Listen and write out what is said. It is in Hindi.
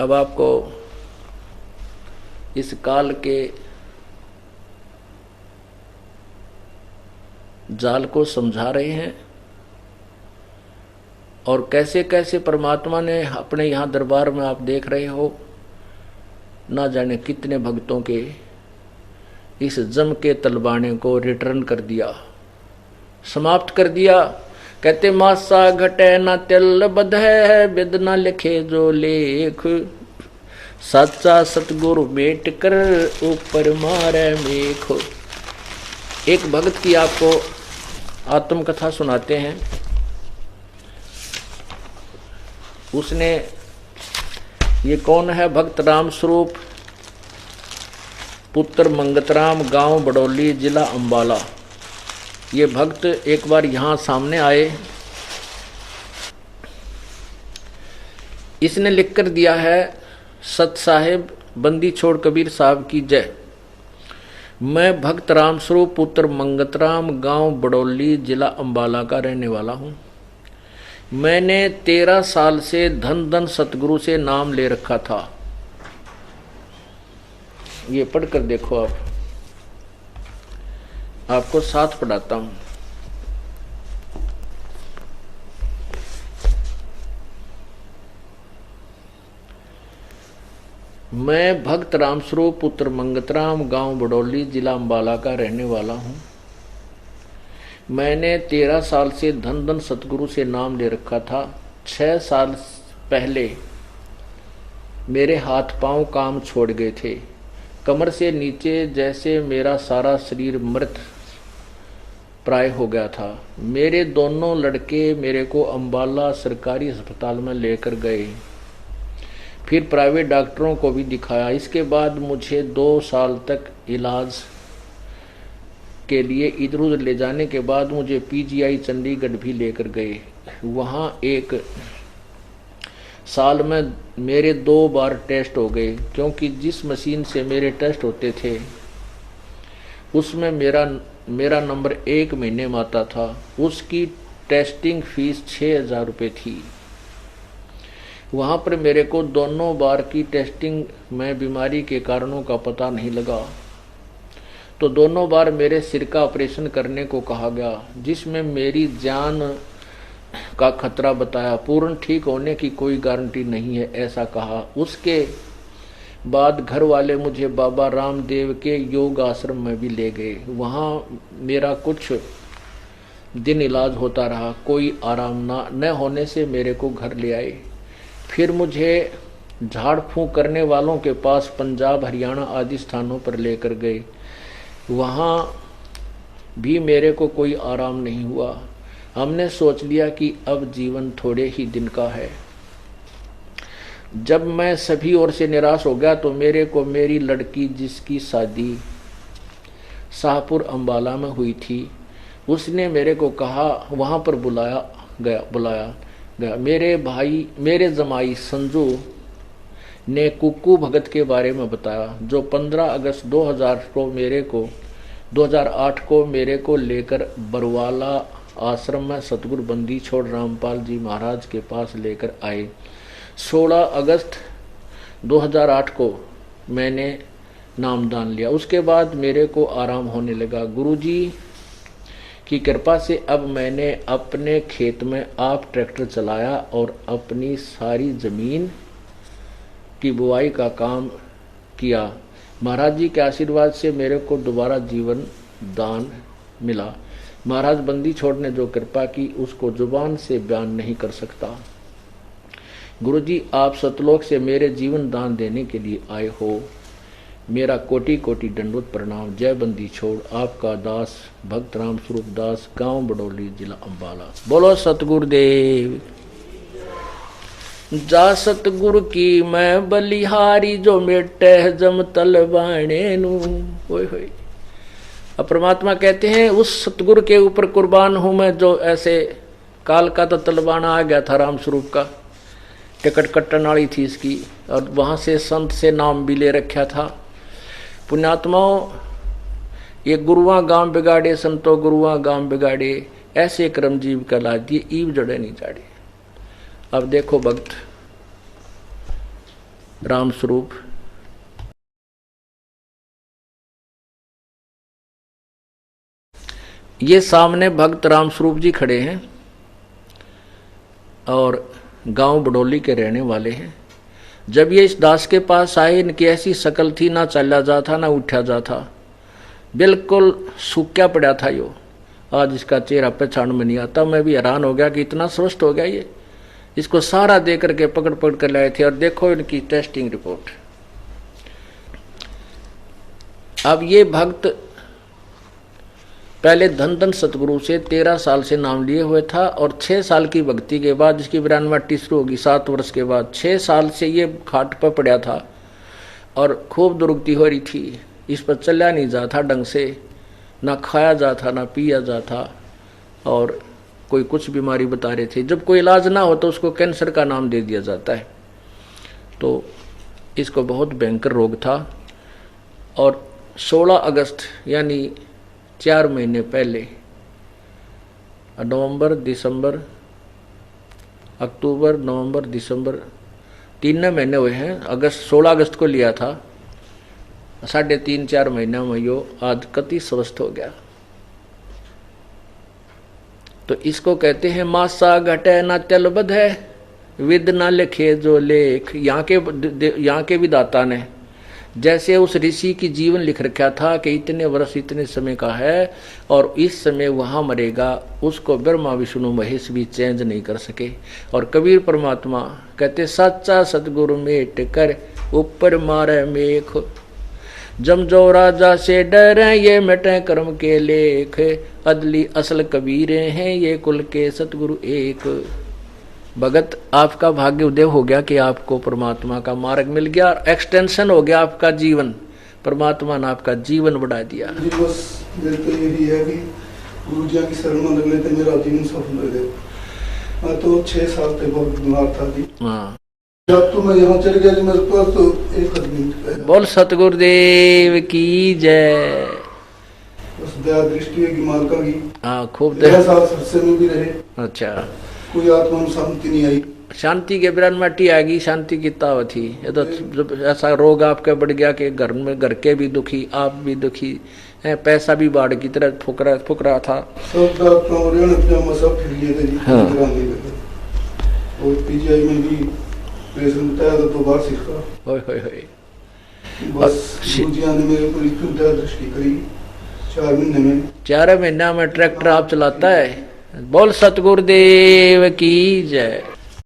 अब आपको इस काल के जाल को समझा रहे हैं और कैसे कैसे परमात्मा ने अपने यहाँ दरबार में आप देख रहे हो, ना जाने कितने भक्तों के इस जम के तलबाने को रिटर्न कर दिया, समाप्त कर दिया। कहते मासा घटे ना तिल बधे, वेद ना लिखे जो लेख, सच्चा सतगुरु भेंट कर ऊपर मारे मेख। एक भक्त की आपको आत्मकथा सुनाते हैं। उसने, ये कौन है? भक्त राम स्वरूप पुत्र मंगतराम, गांव बडौली, जिला अंबाला। ये भक्त एक बार यहाँ सामने आए। इसने लिख कर दिया है, सत साहेब बंदी छोड़ कबीर साहब की जय। मैं भक्त राम स्वरूप पुत्र मंगतराम, गांव बडौली, जिला अंबाला का रहने वाला हूँ। मैंने 13 साल से धन धन सतगुरु से नाम ले रखा था। ये पढ़कर देखो, आपको साथ पढ़ाता हूं। मैं भक्त रामस्वरूप पुत्र मंगतराम, गांव बडौली, जिला अंबाला का रहने वाला हूं। मैंने 13 साल से धन धन सतगुरु से नाम ले रखा था। 6 साल पहले मेरे हाथ पांव काम छोड़ गए थे। कमर से नीचे जैसे मेरा सारा शरीर मृत प्राय हो गया था। मेरे दोनों लड़के मेरे को अंबाला सरकारी अस्पताल में लेकर गए, फिर प्राइवेट डॉक्टरों को भी दिखाया। इसके बाद मुझे 2 साल तक इलाज के लिए इधर उधर ले जाने के बाद मुझे पीजीआई चंडीगढ़ भी लेकर गए। वहाँ 1 साल में मेरे 2 बार टेस्ट हो गए, क्योंकि जिस मशीन से मेरे टेस्ट होते थे उसमें मेरा नंबर 1 महीने में आता था। उसकी टेस्टिंग फीस 6,000 रुपये थी। वहाँ पर मेरे को दोनों बार की टेस्टिंग में बीमारी के कारणों का पता नहीं लगा, तो दोनों बार मेरे सिर का ऑपरेशन करने को कहा गया, जिसमें मेरी जान का खतरा बताया। पूर्ण ठीक होने की कोई गारंटी नहीं है, ऐसा कहा। उसके बाद घर वाले मुझे बाबा रामदेव के योग आश्रम में भी ले गए। वहाँ मेरा कुछ दिन इलाज होता रहा, कोई आराम न होने से मेरे को घर ले आए। फिर मुझे झाड़ फूंक करने वालों के पास पंजाब, हरियाणा आदि स्थानों पर लेकर गए। वहाँ भी मेरे को कोई आराम नहीं हुआ। हमने सोच लिया कि अब जीवन थोड़े ही दिन का है। जब मैं सभी ओर से निराश हो गया तो मेरे को मेरी लड़की, जिसकी शादी शाहपुर अंबाला में हुई थी, उसने मेरे को कहा, वहाँ पर बुलाया गया। मेरे जमाई संजू ने कुक्कू भगत के बारे में बताया, जो 15 अगस्त 2008 को मेरे को लेकर बरवाला आश्रम में सतगुरु बंदी छोड़ रामपाल जी महाराज के पास लेकर आए। 16 अगस्त 2008 को मैंने नामदान लिया। उसके बाद मेरे को आराम होने लगा। गुरुजी की कृपा से अब मैंने अपने खेत में आप ट्रैक्टर चलाया और अपनी सारी जमीन की बुआई का काम किया। महाराज जी के आशीर्वाद से मेरे को दोबारा जीवन दान मिला। महाराज बंदी छोड़ ने जो कृपा की उसको जुबान से बयान नहीं कर सकता। गुरुजी, आप सतलोक से मेरे जीवन दान देने के लिए आए हो। मेरा कोटि कोटि दंडवत प्रणाम। जय बंदी छोड़, आपका दास भक्त राम स्वरूप दास, गांव बडौली, जिला अंबाला। बोलो सतगुरुदेव। जा सतगुरु की मैं बलिहारी, जो मेटे जम तलबाने नू। होय होय। अब परमात्मा कहते हैं उस सतगुरु के ऊपर कुर्बान हूं मैं, जो ऐसे काल का तो तलबाना आ गया था राम स्वरूप का, टिकट कट्टन वाली थी इसकी, और वहां से संत से नाम भी ले रखा था। पुण्यात्माओं, ये गुरुआ गांव बिगाड़े संतो गुरुआ गांव बिगाड़े, ऐसे कर्मजीव कहला दिए, ईव जड़े नहीं जाड़े। अब देखो भक्त, राम स्वरूप। ये सामने भक्त राम स्वरूप जी खड़े हैं और गांव बडोली के रहने वाले हैं। जब ये इस दास के पास आए, इनकी ऐसी शकल थी, ना चला जाता ना उठा जाता, बिल्कुल सूखा पड़ा था यो। आज इसका चेहरा पहचान में नहीं आता। मैं भी हैरान हो गया कि इतना स्वस्थ हो गया ये। इसको सारा दे करके पकड़ पकड़ कर लाए थे। और देखो इनकी टेस्टिंग रिपोर्ट। अब ये भक्त पहले धन धन सतगुरु से 13 साल से नाम लिए हुए था और 6 साल की भक्ति के बाद इसकी विरानवाटी शुरू होगी। 7 वर्ष के बाद 6 साल से ये खाट पर पड़ा था और खूब दुर्गति हो रही थी। इस पर चला नहीं जाता ढंग से, ना खाया जाता ना पिया जाता, और कोई कुछ बीमारी बता रहे थे। जब कोई इलाज ना हो तो उसको कैंसर का नाम दे दिया जाता है। तो इसको बहुत भयंकर रोग था। और 16 अगस्त यानी 4 महीने पहले, नवंबर दिसंबर अक्टूबर नवंबर दिसंबर 3 महीने हुए हैं। 16 अगस्त को लिया था। 3.5-4 महीना में यो आज कति स्वस्थ हो गया। तो इसको कहते हैं मासा घटे ना चल बध है, विद ना लिखे जो लेख। यहाँ के विधाता ने जैसे उस ऋषि की जीवन लिख रखा था कि इतने वर्ष इतने समय का है और इस समय वहां मरेगा, उसको ब्रह्मा विष्णु महेश भी चेंज नहीं कर सके। और कबीर परमात्मा कहते सच्चा सतगुरु मेट कर ऊपर मारे मेख, जम जो राजा से डरे ये मिटे कर्म के लेख, अदली असल कबीरे हैं ये कुल के सतगुरु एक। भगत आपका भाग्य उदय हो गया कि आपको परमात्मा का मार्ग मिल गया और एक्सटेंशन हो गया आपका जीवन। परमात्मा ने आपका जीवन बढ़ा दिया। जी बस मेरे तो यही है कि गुरु जी की शरण में लगने से मेरा जीवन सफल हो गया। मैं तो 6 साल तक बहुत बीमार था जी। हाँ, जब तो मैं यहाँ चल गया जी, मेरे पास तो एक आदमी बोल सतगुरुदेव की जय। बस दया दृष्टि है कि मालका की। हाँ, खूब 13 साल सरसे में भी रहे। अच्छा, कोई आत्मा में शांति नहीं आई। शांति के बिरान माटी आएगी, शांति की ताव थी। ये तो जब ऐसा रोग आपका बढ़ गया कि घर के भी दुखी, आप भी दुखी हैं, पैसा भी बाढ़ की तरह फुक रहा था। सब डॉक्टरों और सब फिर लिए थे जी। हाँ। और पीजीआई में भी प्रेशर बताया था तो बाहर सीखा। होए बस गुरु जी ने मेरे ऊपर इतनी दया दृष्टि करी 4 महीने में। 4 महीना में ट्रैक्टर आप चलाता है। बोल सतगुरुदेव की जय।